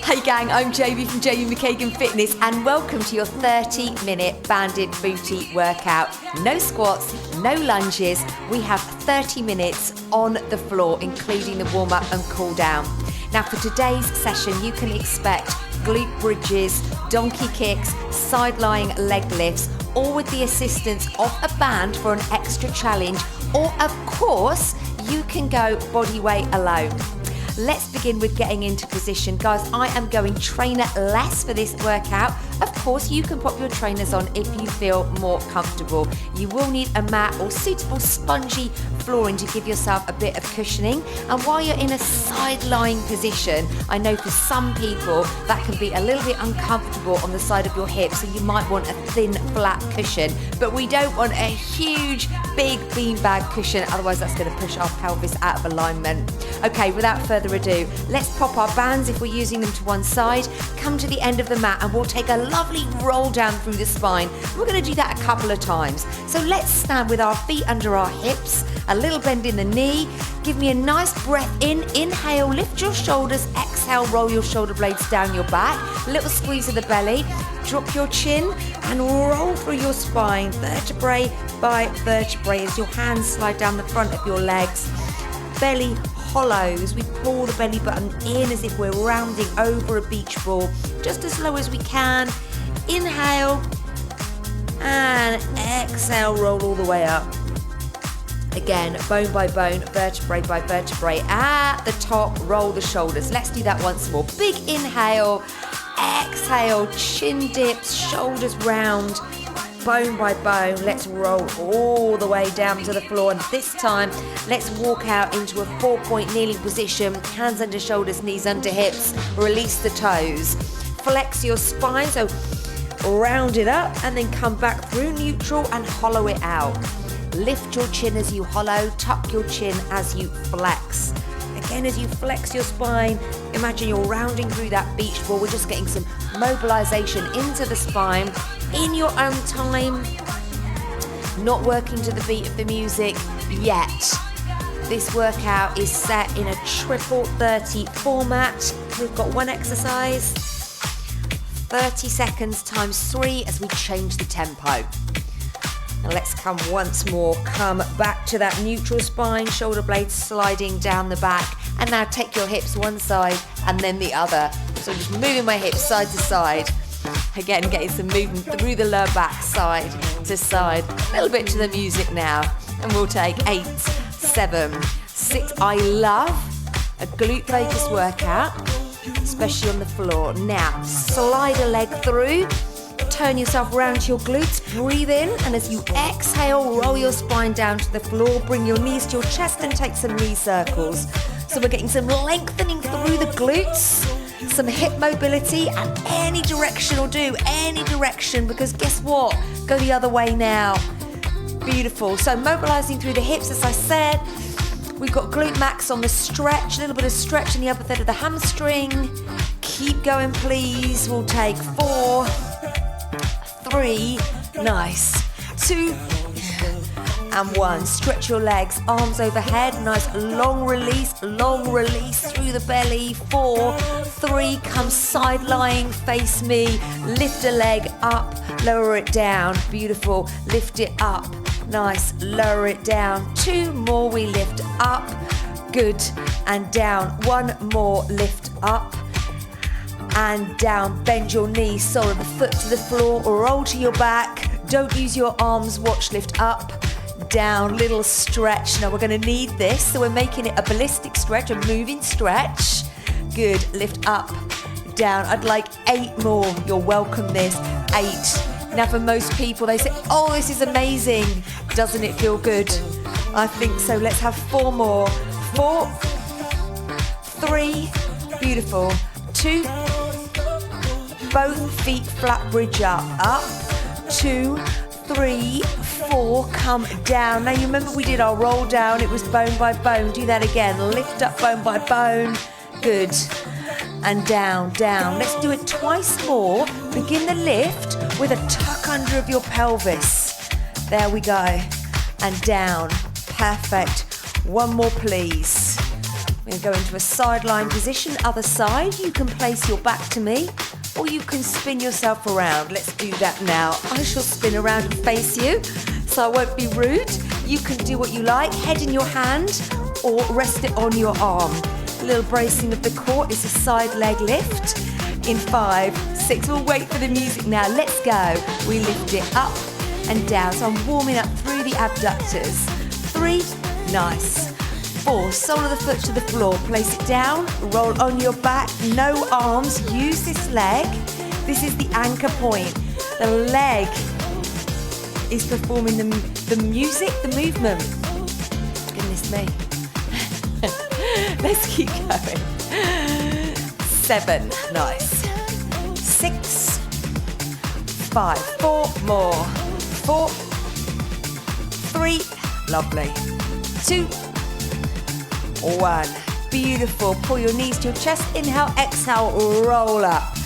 Hey gang, I'm Jamie from Jamie McKagan Fitness and welcome to your 30-minute banded booty workout. No squats, no lunges. We have 30 minutes on the floor, including the warm-up and cool down. Now for today's session, you can expect glute bridges, donkey kicks, side-lying leg lifts, all with the assistance of a band for an extra challenge, or of course, you can go body weight alone. Let's begin with getting into position. Guys, I am going trainer-less for this workout. Of course, you can pop your trainers on if you feel more comfortable. You will need a mat or suitable spongy flooring to give yourself a bit of cushioning. And while you're in a side-lying position, I know for some people that can be a little bit uncomfortable on the side of your hips, so you might want a thin, flat cushion. But we don't want a huge, big beanbag cushion, otherwise that's going to push our pelvis out of alignment. Okay, without further ado, let's pop our bands if we're using them to one side, come to the end of the mat and we'll take a lovely roll down through the spine. We're going to do that a couple of times. So let's stand with our feet under our hips, a little bend in the knee. Give me a nice breath in, inhale, lift your shoulders, exhale, roll your shoulder blades down your back, a little squeeze of the belly, drop your chin and roll through your spine, vertebrae by vertebrae as your hands slide down the front of your legs. Belly hollows, we pull the belly button in as if we're rounding over a beach ball, just as low as we can. Inhale and exhale, roll all the way up. Again, bone by bone, vertebrae by vertebrae. At the top, roll the shoulders. Let's do that once more. Big inhale, exhale, chin dips, shoulders round. Bone by bone, let's roll all the way down to the floor, and this time let's walk out into a 4-point kneeling position, hands under shoulders, knees under hips, release the toes, flex your spine, so round it up and then come back through neutral and hollow it out. Lift your chin as you hollow, tuck your chin as you flex. Again, as you flex your spine, imagine you're rounding through that beach ball. We're just getting some mobilization into the spine in your own time, not working to the beat of the music yet. This workout is set in a triple 30 format. We've got one exercise, 30 seconds times 3 as we change the tempo. And let's come once more, come back to that neutral spine, shoulder blades sliding down the back. And now take your hips one side and then the other. So I'm just moving my hips side to side. Again, getting some movement through the lower back, side to side. A little bit to the music now. And we'll take 8, 7, 6. I love a glute focused workout, especially on the floor. Now, slide a leg through. Turn yourself around to your glutes, breathe in, and as you exhale, roll your spine down to the floor, bring your knees to your chest and take some knee circles. So we're getting some lengthening through the glutes, some hip mobility, and any direction will do, any direction, because guess what? Go the other way now. Beautiful. So mobilizing through the hips, as I said, we've got glute max on the stretch, a little bit of stretch in the upper third of the hamstring. Keep going, please. We'll take 4, 3, nice, 2, and 1. Stretch your legs, arms overhead, nice long release through the belly. 4, 3, come side lying, face me, lift a leg up, lower it down, beautiful, lift it up, nice, lower it down. 2 more, we lift up, good, and down. 1 more, lift up and down, bend your knees, sole of the foot to the floor, roll to your back, don't use your arms, watch, lift up, down, little stretch. Now we're going to need this, so we're making it a ballistic stretch, a moving stretch. Good, lift up, down. I'd like 8 more, you'll welcome this, 8. Now for most people, they say, oh, this is amazing. Doesn't it feel good? I think so. Let's have 4 more. 4, 3, beautiful, 2, both feet flat bridge up, 2, 3, 4, come down. Now you remember we did our roll down, it was bone by bone. Do that again, lift up bone by bone, good, and down, down. Let's do it twice more. Begin the lift with a tuck under of your pelvis. There we go, and down, perfect. 1 more please. We're going to go into a sideline position, other side. You can place your back to me, or you can spin yourself around. Let's do that now. I shall spin around and face you, so I won't be rude. You can do what you like, head in your hand, or rest it on your arm. A little bracing of the core is a side leg lift. In 5, 6, we'll wait for the music now. Let's go. We lift it up and down. So I'm warming up through the abductors. 3, nice. 4, sole of the foot to the floor. Place it down, roll on your back, no arms. Use this leg. This is the anchor point. The leg is performing the music, the movement. Goodness me. Let's keep going. 7, nice. 6, 5, 4 more. 4, 3, lovely. 2, 1, beautiful. Pull your knees to your chest. Inhale, exhale, roll up.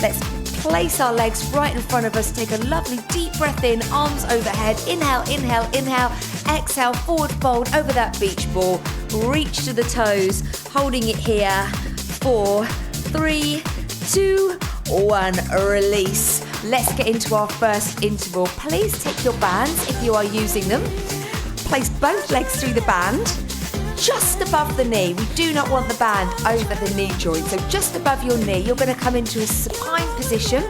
Let's place our legs right in front of us. Take a lovely deep breath in, arms overhead. Inhale, inhale, inhale. Exhale, forward fold over that beach ball. Reach to the toes, holding it here. 4, 3, 2, 1, release. Let's get into our first interval. Please take your bands if you are using them. Place both legs through the band, just above the knee. We do not want the band over the knee joint. So just above your knee, you're going to come into a supine position,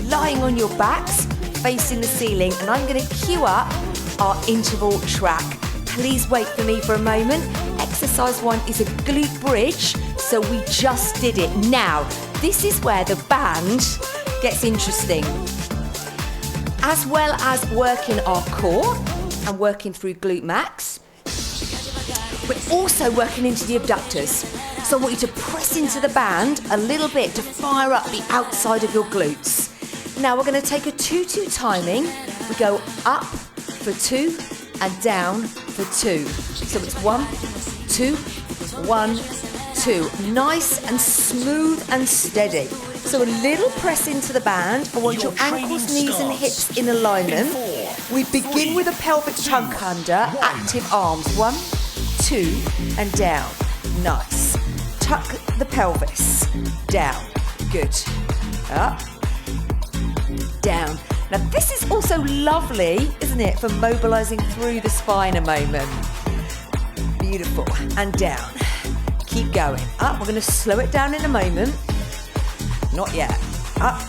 lying on your backs, facing the ceiling. And I'm going to cue up our interval track. Please wait for me for a moment. Exercise 1 is a glute bridge. So we just did it. Now, this is where the band gets interesting. As well as working our core and working through glute max, we're also working into the abductors. So I want you to press into the band a little bit to fire up the outside of your glutes. Now we're going to take a 2-2 timing. We go up for 2 and down for 2. So it's 1, 2, 1, 2. Nice and smooth and steady. So a little press into the band. I want your ankles, knees and hips in alignment. We begin with a pelvic tuck under, active arms. 1, 2 and down. Nice. Tuck the pelvis. Down. Good. Up. Down. Now this is also lovely, isn't it, for mobilizing through the spine a moment. Beautiful. And down. Keep going. Up. We're going to slow it down in a moment. Not yet. Up.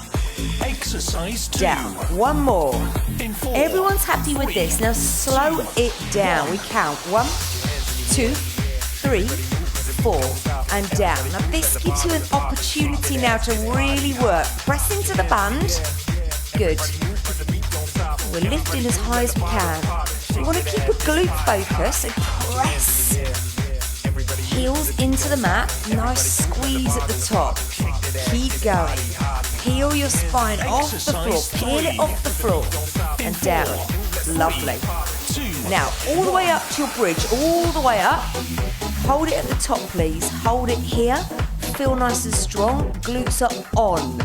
Exercise 2. Down. One more. In 4, Everyone's happy with this. Now slow it down. We count 1, 2, 3, 4, and down. Now this gives you an opportunity now to really work. Press into the band. Good. We're lifting as high as we can. We want to keep a glute focus, so press. Heels into the mat. Nice squeeze at the top. Keep going. Peel your spine off the floor. Peel it off the floor. And down. Lovely. Now, all the way up to your bridge. All the way up. Hold it at the top, please. Hold it here. Feel nice and strong. Glutes are on.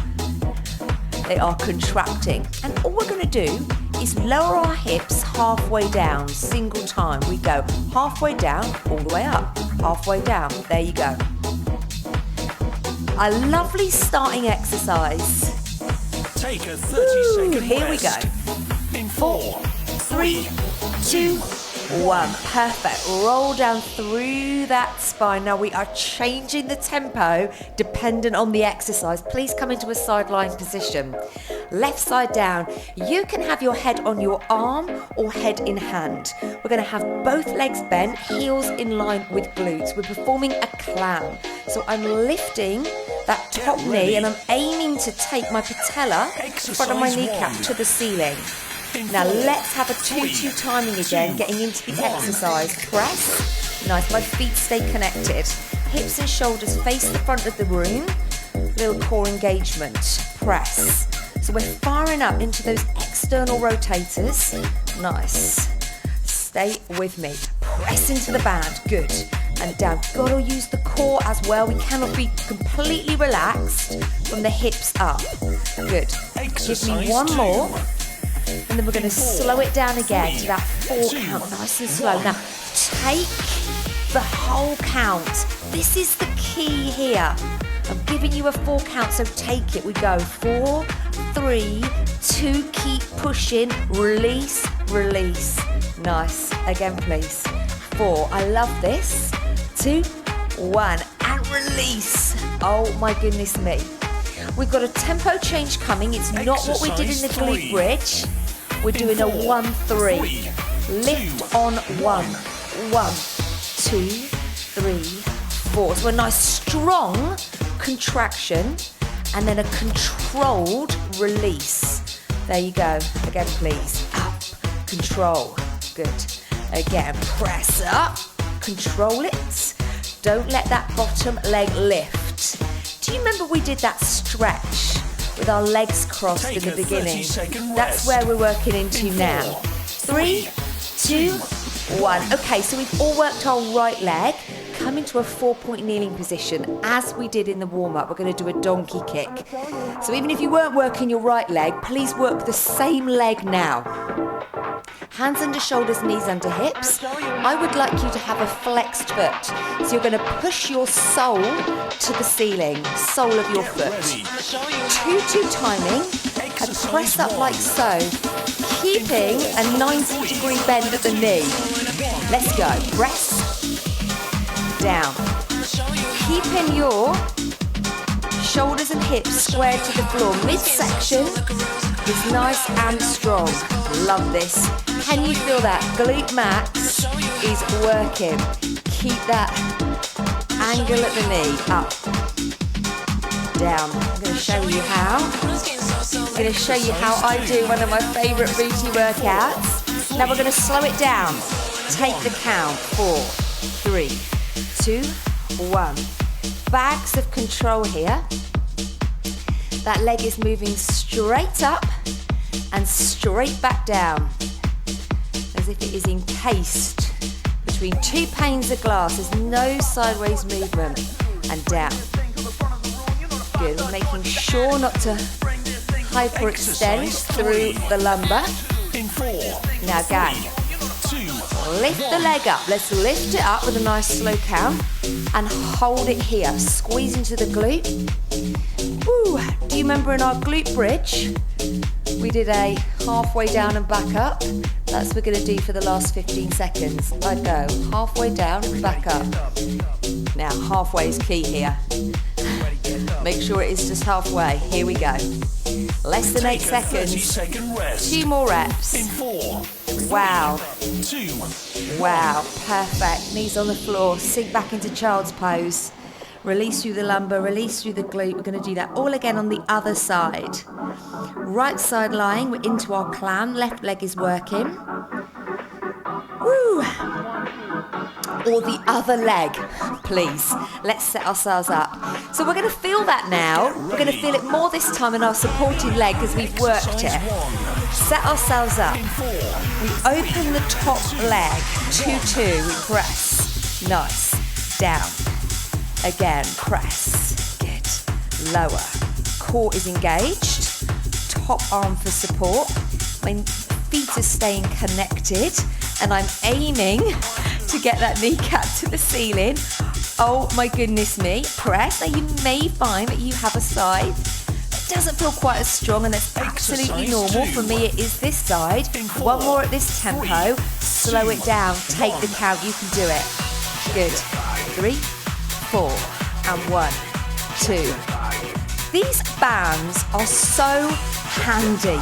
They are contracting. And all we're going to do is lower our hips halfway down. Single time. We go halfway down, all the way up. Halfway down. There you go. A lovely starting exercise. take a 30-second here rest. We go. In 4, 3, 2, 1. Perfect. Roll down through that spine. Now we are changing the tempo dependent on the exercise. Please come into a sideline position. Left side down. You can have your head on your arm or head in hand. We're going to have both legs bent, heels in line with glutes. We're performing a clam. So I'm lifting that top knee and I'm aiming to take my patella in front of my kneecap to the ceiling. Now let's have a 2-2 timing again, getting into the exercise. Press. Nice, my feet stay connected. Hips and shoulders face the front of the room. Little core engagement. Press. So we're firing up into those external rotators. Nice. Stay with me. Press into the band. Good. And down. Got to use the core as well. We cannot be completely relaxed from the hips up. Good. Give me one more. And then we're going to slow it down again to that 4 count. Nice and slow. Now, take the whole count this is the key here. I'm giving you a 4 count, so take it. We go 4, 3, 2, keep pushing, release, release. Nice. Again, please. 4, I love this. 2, 1, and release. Oh my goodness me. We've got a tempo change coming. It's not what we did in the glute bridge. We're doing a 1-3. Lift on 1. 1, 2, 3, 4. So a nice strong contraction and then a controlled release. There you go. Again, please. Up, control. Good. Again, press up, control it. Don't let that bottom leg lift. Do you remember we did that stretch with our legs crossed in the beginning? That's where we're working into now. 3, 2, 1. Okay, so we've all worked our right leg. Come into a 4-point kneeling position. As we did in the warm-up, we're going to do a donkey kick. So even if you weren't working your right leg, please work the same leg now. Hands under shoulders, knees under hips. I would like you to have a flexed foot. So you're going to push your sole to the ceiling, sole of your foot. 2-2 timing, and press up like so, keeping a 90-degree bend at the knee. Let's go. Press down. Keeping your shoulders and hips squared to the floor. Midsection is nice and strong. Love this. Can you feel that? Glute max is working. Keep that angle at the knee. Up. Down. I'm going to show you how. I'm going to show you how I do one of my favourite booty workouts. Now we're going to slow it down. Take the count. 4, 3, 2, 1. Bags of control here. That leg is moving straight up and straight back down, as if it is encased between 2 panes of glass. There's no sideways movement. And down. Good. We're making sure not to hyperextend through the lumbar. Now go. Lift the leg up. Let's lift it up with a nice slow count and hold it here. Squeeze into the glute. Woo. Do you remember in our glute bridge, we did a halfway down and back up? That's what we're going to do for the last 15 seconds. I'd go halfway down and back up. Now, halfway is key here. Make sure it is just halfway. Here we go. Less than 8 seconds. 2 more reps. Wow. Wow, perfect. Knees on the floor. Sink back into child's pose. Release through the lumbar, release through the glute. We're going to do that all again on the other side. Right side lying, we're into our clam. Left leg is working. Woo. Or the other leg, please. Let's set ourselves up. So we're going to feel that now. We're going to feel it more this time in our supporting leg because we've worked it. Set ourselves up. We open the top leg. 2-2. We press. Nice. Down. Again. Press. Good. Lower. Core is engaged. Top arm for support. My feet are staying connected. And I'm aiming to get that kneecap to the ceiling. Oh my goodness me. Press. Now you may find that you have a side that doesn't feel quite as strong, and that's absolutely normal. For me it is this side. 1 more at this tempo. Slow it down. Take the count. You can do it. Good. 3, 4, and 1, 2. These bands are so handy.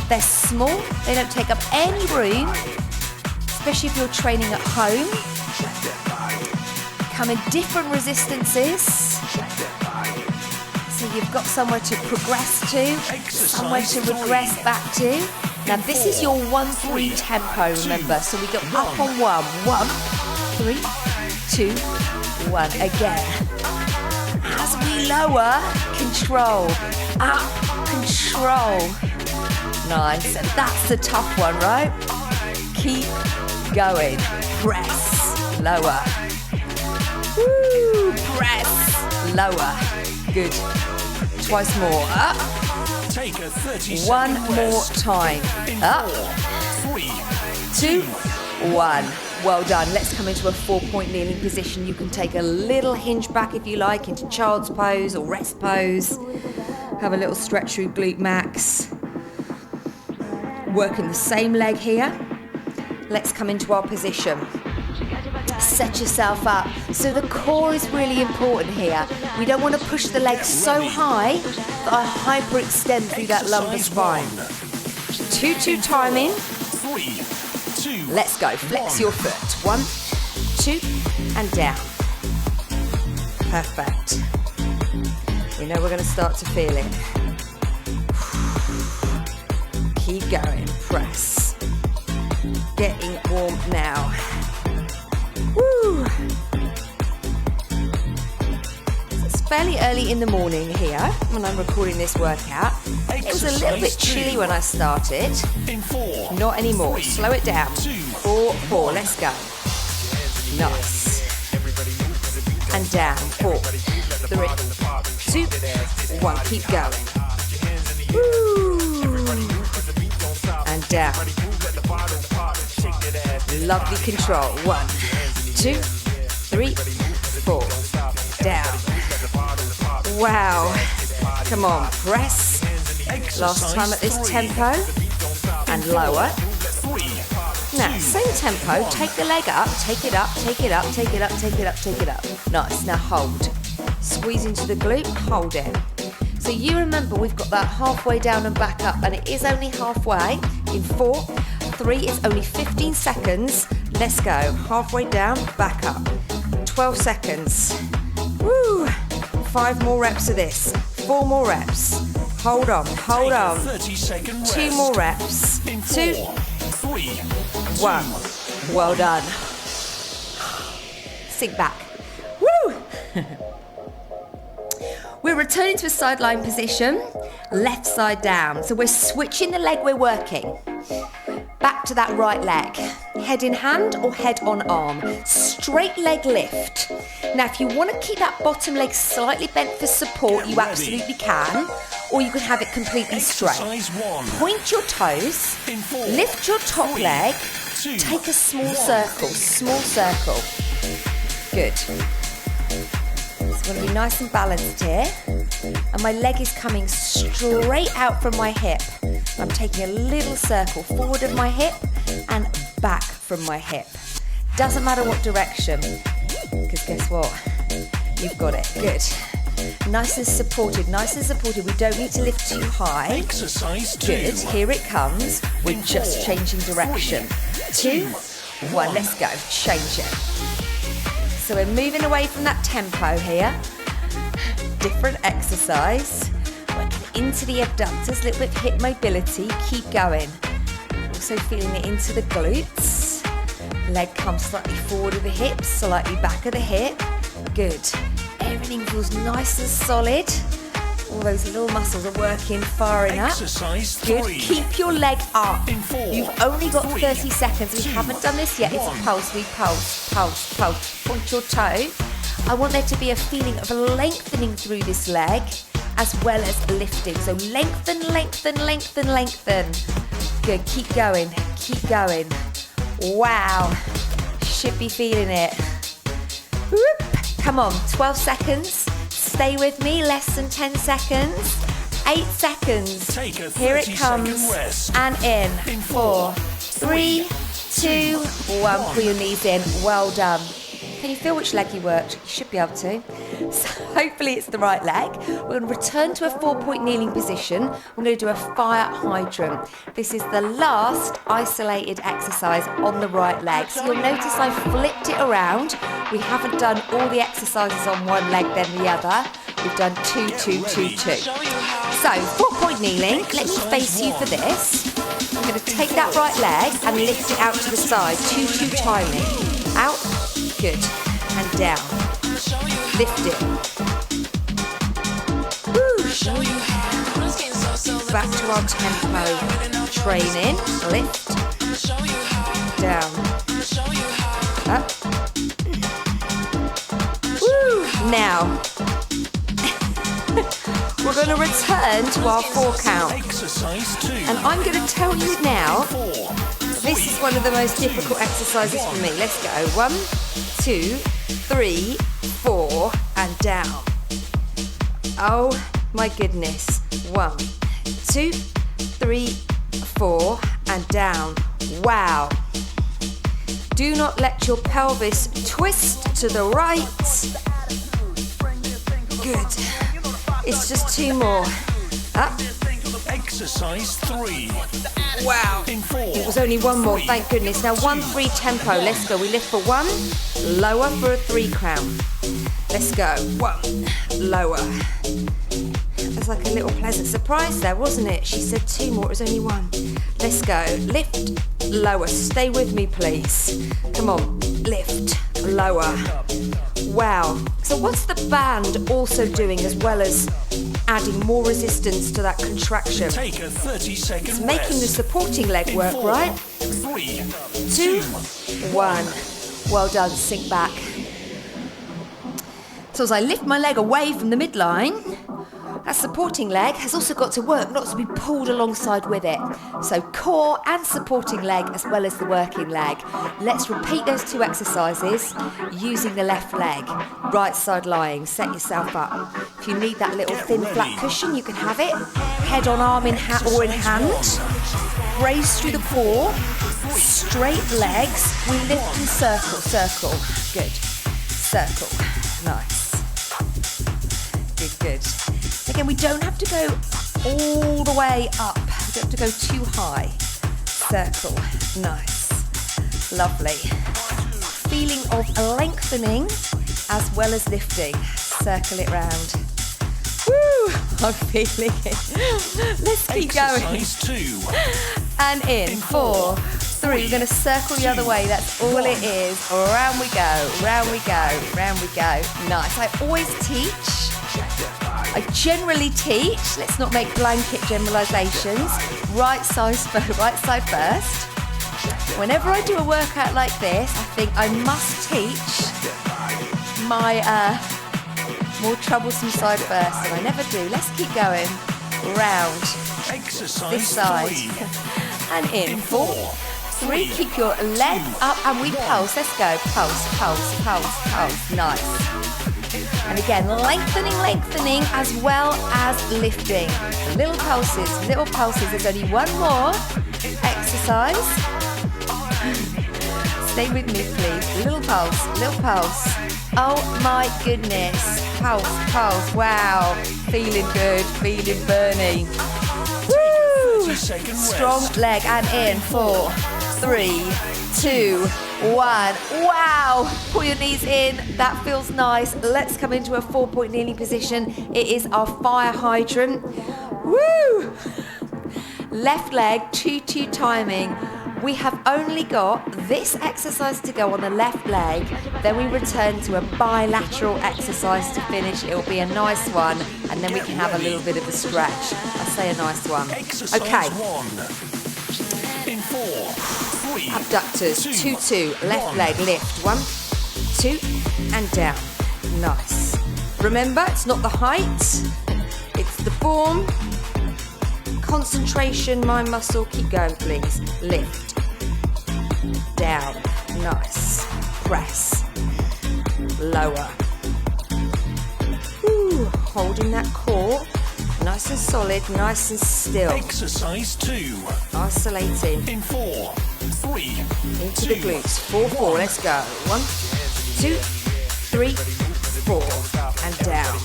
They're small, they don't take up any room, especially if you're training at home. Come in different resistances. So you've got somewhere to progress to, somewhere to regress back to. Now this is your 1-3 tempo, remember. So we go up on 1, 1, 3, 2, 1. Again. As we lower, control, up, control. Nice, and that's the tough one, right? Keep going. Press, lower. Woo, press, lower. Good. Twice more. Up. Take a 30-second 1 more rest. time. Up. 4, 3, 2, 1. Well done. Let's come into a 4-point kneeling position. You can take a little hinge back if you like into child's pose or rest pose. Have a little stretch through glute max. Working the same leg here. Let's come into our position. Set yourself up. So the core is really important here. We don't want to push the leg so high that I hyperextend through that lumbar spine. 2-2 timing. 3, 2. Let's go. Flex your foot. 1, 2, and down. Perfect. We know we're going to start to feel it. Keep going. Press. Getting warm now. Woo! It's fairly early in the morning here when I'm recording this workout. It was a little bit chilly when I started. Not anymore. Slow it down. 4, 4. Let's go. Nice. And down. 4, 3, 2, 1. Keep going. Woo! And down. Lovely control. 1, 2, 3, 4. Down. Wow. Come on, press. Last time at this tempo. And lower. Now, same tempo. Take the leg up. Take it up. Take it up. Take it up. Take it up. Take it up. Nice. Now hold. Squeeze into the glute. Hold it. So you remember we've got that halfway down and back up, and it is only halfway. In 4, 3, it's only 15 seconds. Let's go. Halfway down, back up. 12 seconds. Woo! 5 more reps of this. 4 more reps. Hold on, hold on. 2 more reps. 2, 3, 1. Well done. Sink back. Woo! We're returning to a sideline position, left side down. So we're switching the leg we're working. Back to that right leg. Head in hand or head on arm. Straight leg lift. Now, if you want to keep that bottom leg slightly bent for support, you absolutely can. Or you can have it completely straight. Point your toes, lift your top leg, take a small circle. Good. So I'm going to be nice and balanced here. And my leg is coming straight out from my hip. I'm taking a little circle forward of my hip and back from my hip. Doesn't matter what direction, because guess what? You've got it. Good. Nice and supported, nice and supported. We don't need to lift too high. Exercise 2. Good. Here it comes. We're just changing direction. 2, 1. Let's go. Change it. So we're moving away from that tempo here. Different exercise. Working into the abductors, a little bit of hip mobility. Keep going. Also feeling it into the glutes. Leg comes slightly forward of the hips, slightly back of the hip. Good. Everything feels nice and solid. All those little muscles are working, firing up. Exercise 3. Good. Keep your leg up. In 4, You've only got 3, 30 seconds. We 2, haven't done this yet. It's a 1. pulse. We pulse, pulse, pulse. Point your toe. I want there to be a feeling of lengthening through this leg as well as lifting. So lengthen, lengthen, lengthen, lengthen. Good. Keep going. Keep going. Wow. Should be feeling it. Whoop. Come on. 12 seconds. Stay with me. Less than 10 seconds. 8 seconds. Take a Here it 30-second comes. rest. And in. 4, 3, 2, 1. Pull your knees in. Well done. Can you feel which leg you worked? You should be able to. So hopefully it's the right leg. We're going to return to a 4-point kneeling position. We're going to do a fire hydrant. This is the last isolated exercise on the right leg. So you'll notice I flipped it around. We haven't done all the exercises on one leg then the other. We've done 2, 2, 2, 2. So 4-point kneeling. Let me face you for this. I'm going to take that right leg and lift it out to the side. 2, 2 timing. Out. Good. And down. Lift it. Woo. Back to our tempo training. Lift. Down. Up. Woo. Now. We're going to return to our 4 count. Exercise 2. And I'm going to tell you now This is one of the most difficult exercises for me. Let's go. 1, 2, 3, 4, and down. Oh my goodness. 1, 2, 3, 4, and down. Wow. Do not let your pelvis twist to the right. Good. It's just 2 more. Up. Exercise 3. Wow. In 4. It was only 1 more, thank goodness. Now 1-3 tempo. Let's go. We lift for 1, lower for a 3 crown. Let's go. 1, lower. That's like a little pleasant surprise there, wasn't it? She said 2 more, it was only 1. Let's go. Lift, lower. Stay with me, please. Come on. Lift, lower. Wow. So what's the band also doing as well as adding more resistance to that contraction? Take a 30-second It's making the supporting leg work, right? 3, 2, 1. Well done, sink back. So as I lift my leg away from the midline, that supporting leg has also got to work, not to be pulled alongside with it. So core and supporting leg as well as the working leg. Let's repeat those 2 exercises using the left leg. Right side lying, set yourself up. If you need that little thin flat cushion, you can have it. Head on arm in hat or in hand. Brace through the core. Straight legs. We lift and circle, circle. Good. Circle. Nice. Good, good. Again, we don't have to go all the way up. We don't have to go too high. Circle. Nice. Lovely. Feeling of lengthening as well as lifting. Circle it round. Woo! I'm feeling it. Let's keep going. Exercise 2. And in 4, 3. We're going to circle the other way. That's all it is. Round we go. Round we go. Round we go. Nice. I always teach. I generally teach, let's not make blanket generalisations, right side first. Whenever I do a workout like this, I think I must teach my more troublesome side first, and I never do. Let's keep going. Round. Exercise This side. 3. And in 4, 3. Keep your leg up and we pulse. Let's go. Pulse, pulse, pulse, pulse. Nice. And again, lengthening as well as lifting. Little pulses, little pulses. There's only 1 more exercise. Stay with me, please. Little pulse, little pulse. Oh my goodness. Pulse, pulse. Wow. Feeling good, feeling burning. Woo! Strong leg and in 4, 3, 2, 1. Wow! Pull your knees in. That feels nice. Let's come into a 4-point kneeling position. It is our fire hydrant. Woo! Left leg, 2-2 timing. We have only got this exercise to go on the left leg. Then we return to a bilateral exercise to finish. It'll be a nice one. And then we can have a little bit of a stretch. I say a nice one. Okay. 1. In 4, 3. Abductors, 2-2, left leg lift, 1, 2, and down. Nice. Remember, it's not the height, it's the form. Concentration, mind muscle, keep going please. Lift, down, nice. Press, lower. Woo. Holding that core, nice and solid, nice and still. Exercise 2. Isolating. In 4, 3. Into the glutes. 4, 4. Let's go. 1, 2, 3, 4. And down.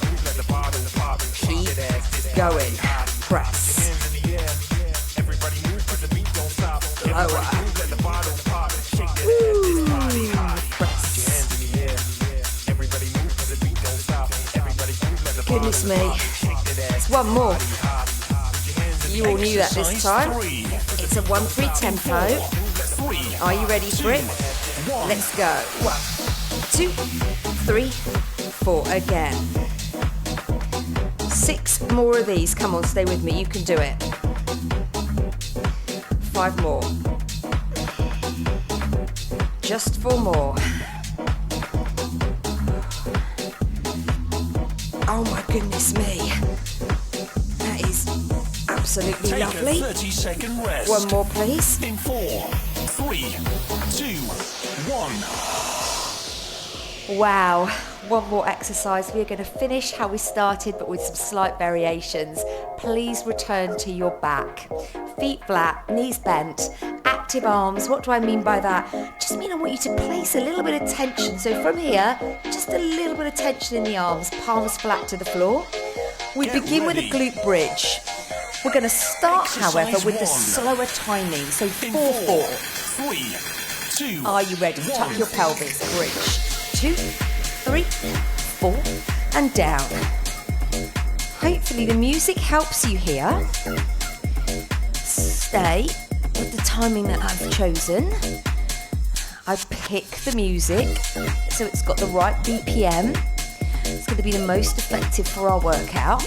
Keep going. Press. Lower. Woo. Press. Goodness me. It's 1 more. You all knew that this time. It's a 1-3 tempo. Are you ready for it? Let's go. 1, 2, 3, 4. Again. 6 more of these. Come on, stay with me. You can do it. 5 more. Just 4 more. Oh my goodness me. That is absolutely Take lovely. a 30-second rest. 1 more, please. In 4, 3, 2, 1. Wow, one more exercise. We're going to finish how we started, but with some slight variations. Please return to your back. Feet flat, knees bent, active arms. What do I mean by that? Just mean I want you to place a little bit of tension. So from here, just a little bit of tension in the arms, palms flat to the floor. We begin with a glute bridge. We're going to start, however, with the slower timing. So 4-4. 3, 2. Are you ready? Tuck your pelvis. Bridge. 2, 3, 4, and down. Hopefully the music helps you here. Stay with the timing that I've chosen. I pick the music so it's got the right BPM. It's going to be the most effective for our workout.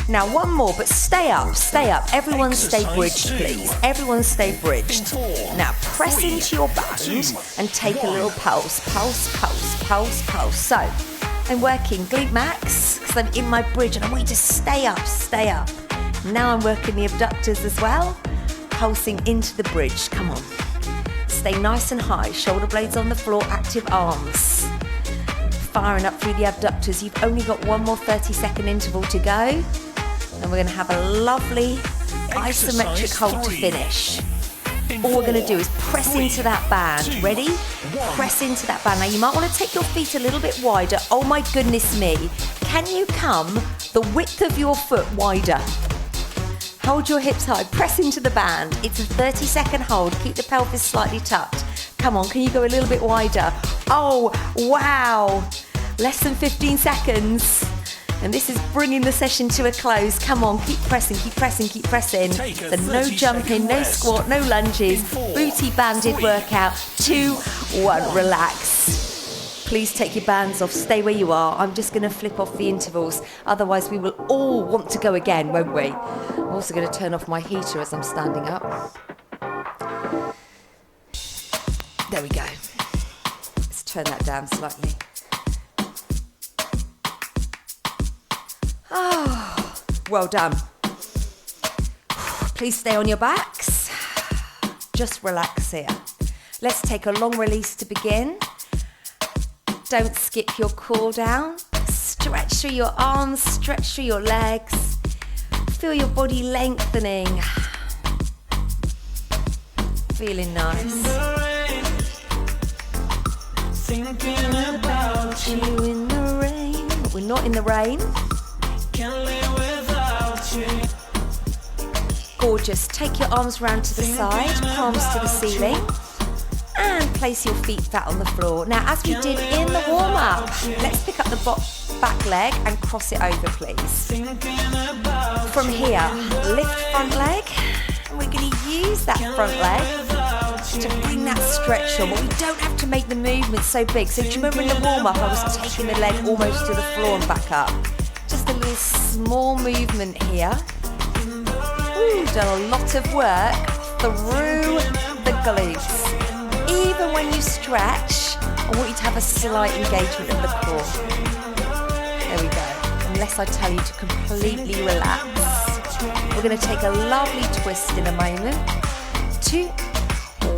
Now one more, but stay up, stay up. Everyone stay bridged, please. Everyone stay bridged. Now press into your band and take a little pulse, pulse, pulse, pulse, pulse. So I'm working glute max because I'm in my bridge and I want you to stay up, stay up. Now I'm working the abductors as well, pulsing into the bridge. Come on. Stay nice and high, shoulder blades on the floor, active arms. Firing up through the abductors. You've only got one more 30-second interval to go. And we're going to have a lovely isometric hold to finish. All we're going to do is press into that band. Ready? Press into that band. Now you might want to take your feet a little bit wider. Oh my goodness me. Can you come the width of your foot wider? Hold your hips high. Press into the band. It's a 30-second hold. Keep the pelvis slightly tucked. Come on, can you go a little bit wider? Oh, wow. Less than 15 seconds. And this is bringing the session to a close. Come on, keep pressing, keep pressing, keep pressing. So no jumping, no squat, no lunges. Booty banded workout. 2, 1, relax. Please take your bands off, stay where you are. I'm just gonna flip off the intervals. Otherwise we will all want to go again, won't we? I'm also gonna turn off my heater as I'm standing up. There we go. Let's turn that down slightly. Oh, well done. Please stay on your backs. Just relax here. Let's take a long release to begin. Don't skip your core down. Stretch through your arms, stretch through your legs. Feel your body lengthening. Feeling nice. Thinking about you in the rain. We're not in the rain. Can't live without you. Gorgeous. Take your arms round to the side, palms to the ceiling, and place your feet flat on the floor. Now, as we did in the warm-up, let's pick up the back leg and cross it over, please. From here, lift front leg, and we're going to use that front leg to bring that stretch on, but we don't have to make the movement so big. So do you remember in the warm-up I was taking the leg almost to the floor and back up? Just a little small movement here. Ooh, done a lot of work through the glutes. Even when you stretch, I want you to have a slight engagement of the core. There we go. Unless I tell you to completely relax. We're going to take a lovely twist in a moment. 2,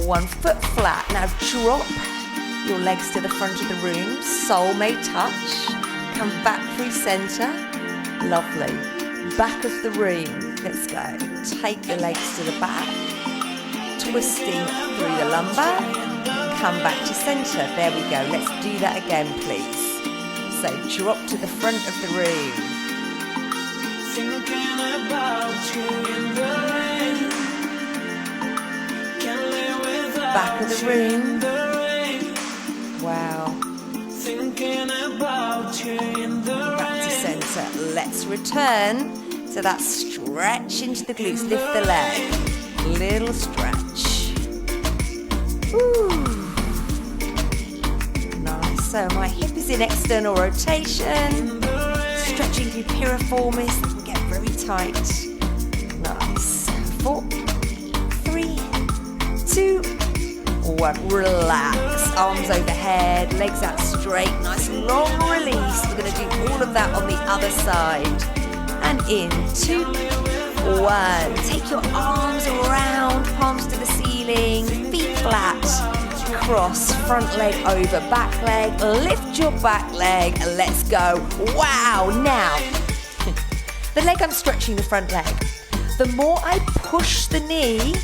1, foot flat. Now drop your legs to the front of the room. Sole may touch. Come back through center. Lovely. Back of the room. Let's go. Take the legs to the back. Twisting through the lumbar. Come back to center. There we go. Let's do that again, please. So drop to the front of the room. Thinking about you in the rain. Back of the room. Wow. Thinking about you in the back to center. Let's return to that stretch into the glutes. Lift the leg. Little stretch. Woo. Nice. So my hip is in external rotation. Stretching through piriformis. It can get very tight. Nice. 4, 3, 2, 1. Relax. Arms overhead, legs out straight. Nice long release. We're going to do all of that on the other side. And in 2, 1. Take your arms around, palms to the ceiling. ceiling, feet flat, cross, front leg over back leg, lift your back leg, and let's go. Wow, now, the leg I'm stretching, the front leg. The more I push the knee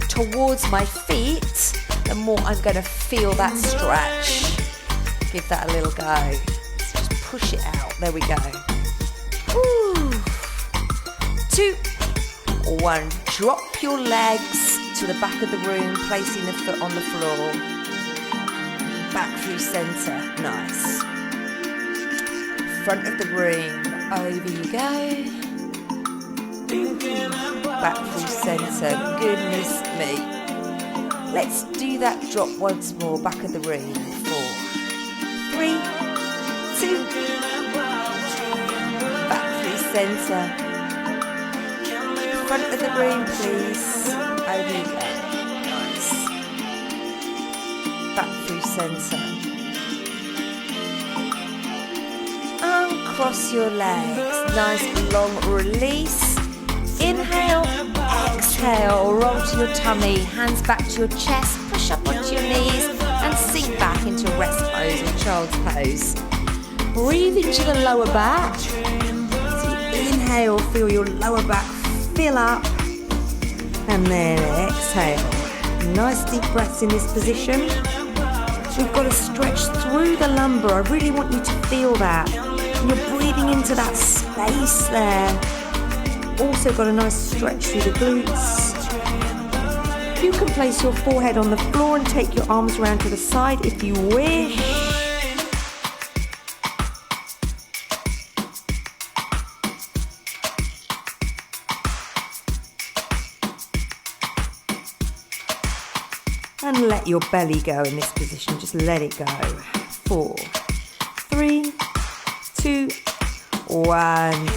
towards my feet, the more I'm going to feel that stretch. Give that a little go. Just push it out. There we go. Woo. 2, 1. Drop your legs to the back of the room, placing the foot on the floor. Back through centre. Nice. Front of the room. Over you go. Back through centre. Goodness me. Let's do that drop once more. Back of the room. 4, 3, 2. Back through centre. Front of the room, please. Over you go. Nice. Back through centre. Uncross your legs. Nice long release. Inhale, exhale, roll to your tummy, hands back to your chest, push up onto your knees and sink back into rest pose or child's pose. Breathe into the lower back. So you inhale, feel your lower back fill up, and then exhale. Nice deep breaths in this position. We've got to stretch through the lumbar. I really want you to feel that. And you're breathing into that space there. Also got a nice stretch through the glutes. You can place your forehead on the floor and take your arms around to the side if you wish. And let your belly go in this position. Just let it go. 4, 3, 2, 1.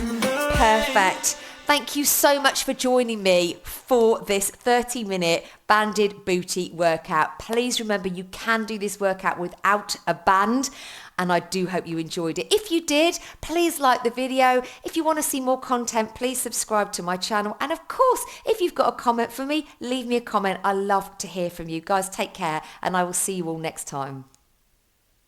Perfect. Thank you so much for joining me for this 30-minute banded booty workout. Please remember you can do this workout without a band, and I do hope you enjoyed it. If you did, please like the video. If you want to see more content, please subscribe to my channel. And of course, if you've got a comment for me, leave me a comment. I love to hear from you. Guys, take care, and I will see you all next time.